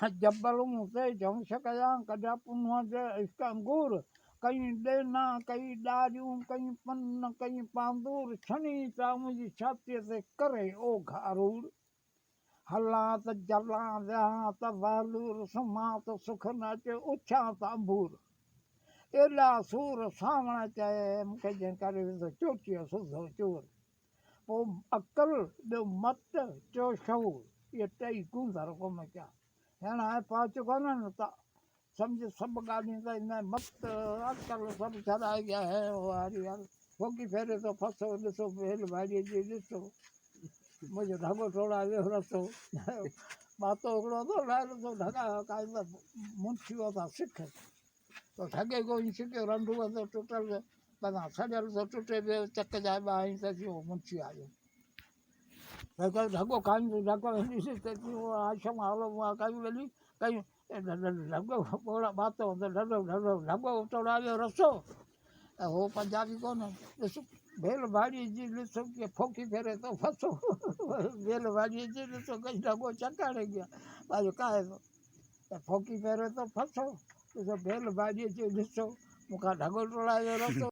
जबलूं ते जंश कया कॾा पुन्हा जे इश्क अंगूर कई ॾेना कई ॾारियूं कई पन कई पांदूर छणी ता मुंहिंजी छातीअ ते करे ओ घारूर हलां त जलां वियां त वालूर सुम्हां त सुख न अचे उछां त अंबूर एॾा सूर सावण चए मूंखे जंहिं करे विधो चोटीअ सुधो चूर पोइ अकल ॿियो मत चयो शऊर इहे टई गूंदर कोन कया हाणे हाणे पहुची चुको न त सम्झ सभु ॻाल्हियूं त हिन मत अकल सभु छॾाए गया है वारी यार फोकी फेरे थो फसो ॾिसो भेल भाॼीअ जी ॾिसो मुंहिंजो ढगो टोड़ा वियो रसो मातो हिकिड़ो थो लाइ ॾिसो ढगा काईंदा मुंशियो था सिख तो ठगे को सिखियो रंडूअ थो टुटल माना सॼल थो टुटे पियो चक जा ॿाहिं त थियो मुंशी आयो भई ढगो खाईंदो ढगो ॾिसी त थियो आशम हलो मां कयूं वॾी कयूं ढगो ॿोड़ा बातो ढगो टोड़ायो रसो ऐं हो पंजाबी कोन ॾिस भेल भाॼी जी ॾिसो कीअं फोकी फेरे थो फसो भेल भाॼीअ जी ॾिसो कई ढगो चकाणे गया पंहिंजो काए थो त फोकी फेरे थो फसो ॾिसो भेल भाॼीअ जी ॾिसो मूंखां ढगो टोड़ायो रसो